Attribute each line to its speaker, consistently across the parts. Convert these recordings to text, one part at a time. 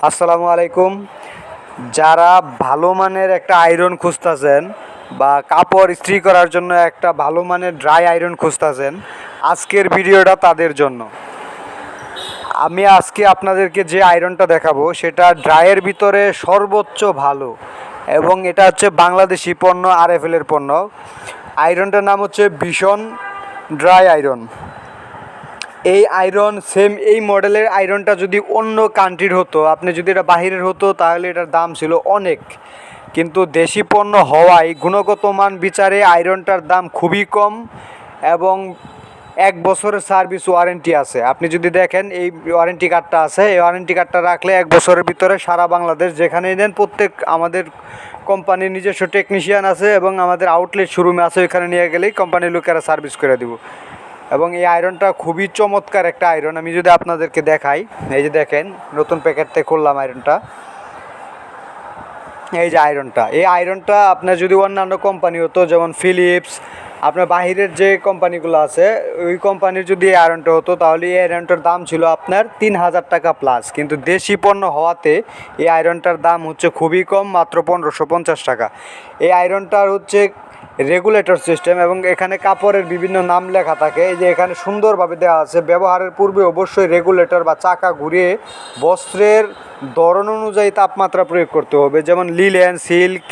Speaker 1: আসসালামু আলাইকুম। যারা ভালো মানের একটা আয়রন খুঁজতেছেন বা কাপড় ইস্ত্রি করার জন্য একটা ভালো মানের ড্রাই আয়রন খুঁজতেছেন, আজকের ভিডিওটা তাদের জন্য। আমি আজকে আপনাদেরকে যে আয়রনটা দেখাবো সেটা ড্রাইয়ের ভিতরে সর্বোচ্চ ভালো, এবং এটা হচ্ছে বাংলাদেশি পণ্য, আরএফএলের পণ্য। আয়রনটার নাম হচ্ছে ভীষণ ড্রাই আয়রন। এই আয়রন সেম এই মডেলের আয়রনটা যদি অন্য কান্ট্রির হতো, আপনি যদি এটা বাহিরের হতো তাহলে এটার দাম ছিল অনেক, কিন্তু দেশি পণ্য হওয়ায় গুণগত মান বিচারে আয়রনটার দাম খুবই কম এবং 1 বছরের সার্ভিস ওয়ারেন্টি আছে। আপনি যদি দেখেন এই ওয়ারেন্টি কার্ডটা আছে, এই ওয়ারেন্টি কার্ডটা রাখলে 1 বছরের ভিতরে সারা বাংলাদেশ যেখানেই নেন প্রত্যেক আমাদের কোম্পানির নিজস্ব টেকনিশিয়ান আছে এবং আমাদের আউটলেট শোরুমে আছে, ওইখানে নিয়ে গেলেই কোম্পানির লোকেরা সার্ভিস করে দিব। এবং এই আয়রনটা খুবই চমৎকার একটা আয়রন। আমি যদি আপনাদেরকে দেখাই, এই যে দেখেন নতুন প্যাকেটটা খুললাম আয়রনটা, এই যে আয়রনটা। এই আয়রনটা আপনার যদি অন্যান্য কোম্পানি হতো, যেমন ফিলিপস, আপনার বাহিরের যে কোম্পানিগুলো আছে ওই কোম্পানির যদি এই আয়রনটা হতো তাহলে এই আয়রনটার দাম ছিল আপনার 3,000 টাকা প্লাস, কিন্তু দেশি পণ্য হওয়াতে এই আয়রনটার দাম হচ্ছে খুবই কম, মাত্র 1550 টাকা। এই আয়রনটার হচ্ছে রেগুলেটর সিস্টেম এবং এখানে কাপড়ের বিভিন্ন নাম লেখা থাকে। এই যে এখানে সুন্দরভাবে দেওয়া আছে, ব্যবহারের পূর্বে অবশ্যই রেগুলেটর বা চাকা ঘুরিয়ে বস্ত্রের ধরন অনুযায়ী তাপমাত্রা প্রয়োগ করতে হবে, যেমন লিলেন, সিল্ক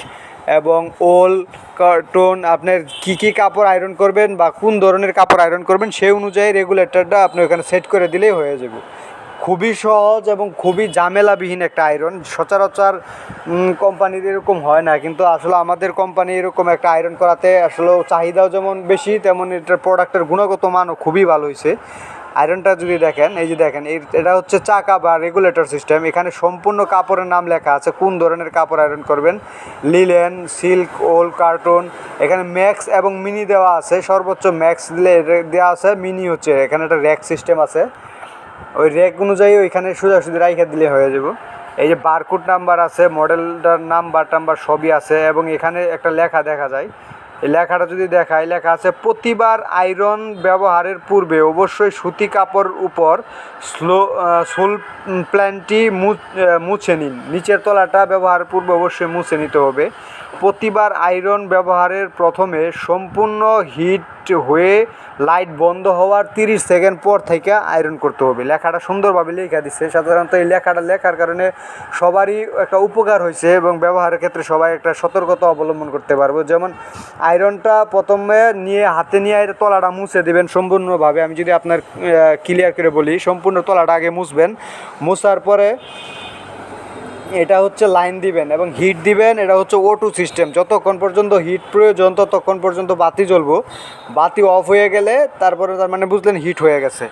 Speaker 1: এবং ওল, কটন। আপনার কী কাপড় আয়রন করবেন বা কোন ধরনের কাপড় আয়রন করবেন সেই অনুযায়ী রেগুলেটরটা আপনি ওখানে সেট করে দিলেই হয়ে যাবে। খুবই সহজ এবং খুবই ঝামেলাবিহীন একটা আয়রন। সচরাচর কোম্পানির এরকম হয় না, কিন্তু আসলে আমাদের কোম্পানি এরকম একটা আয়রন করাতে আসলে চাহিদাও যেমন বেশি, তেমন এটার প্রোডাক্টের গুণগত মানও খুবই ভালো হয়েছে। আয়রনটা যদি দেখেন, এই যে দেখেন, এটা হচ্ছে চাকা বা রেগুলেটর সিস্টেম। এখানে সম্পূর্ণ কাপড়ের নাম লেখা আছে, কোন ধরনের কাপড় আয়রন করবেন, লিলেন, সিল্ক, ওল, কার্টন। এখানে ম্যাক্স এবং মিনি দেওয়া আছে, সর্বোচ্চ ম্যাক্স দেওয়া আছে, মিনি হচ্ছে এখানে একটা র্যাক সিস্টেম আছে, ওই র্যাক অনুযায়ী ওইখানে সোজাসুজি রাইখা দিলে হয়ে যাব। এই যে বারকোড নাম্বার আছে, মডেলটার নাম্বার টাম্বার সবই আছে, এবং এখানে একটা লেখা দেখা যায়। এই লেখাটা যদি দেখায়, লেখা আছে প্রতিবার আয়রন ব্যবহারের পূর্বে অবশ্যই সুতি কাপড় উপর সোল প্ল্যানটি মুছে নিন। নিচের তলাটা ব্যবহারের পূর্বে অবশ্যই মুছে নিতে হবে। প্রতিবার আয়রন ব্যবহারের প্রথমে সম্পূর্ণ হিট হয়ে লাইট বন্ধ হওয়ার 30 সেকেন্ড পর থেকে আয়রন করতে হবে। লেখাটা সুন্দরভাবে লেখা দিচ্ছে। সাধারণত এই লেখাটা লেখার কারণে সবারই একটা উপকার হয়েছে এবং ব্যবহারের ক্ষেত্রে সবাই একটা সতর্কতা অবলম্বন করতে পারবো। যেমন আয়রনটা প্রথমে নিয়ে হাতে নিয়ে তলাটা মুছে দেবেন সম্পূর্ণভাবে। আমি যদি আপনার ক্লিয়ার করে বলি, সম্পূর্ণ তলাটা আগে মুছবেন, মুছার পরে এটা হচ্ছে লাইন দিবেন এবং হিট দিবেন। এটা হচ্ছে O2 সিস্টেম, যতক্ষণ পর্যন্ত হিট প্রয়োজন ততক্ষণ পর্যন্ত বাতি জ্বলবো। বাতি অফ হয়ে গেলে তারপরে তার মানে বুঝলেন হিট হয়ে গেছে।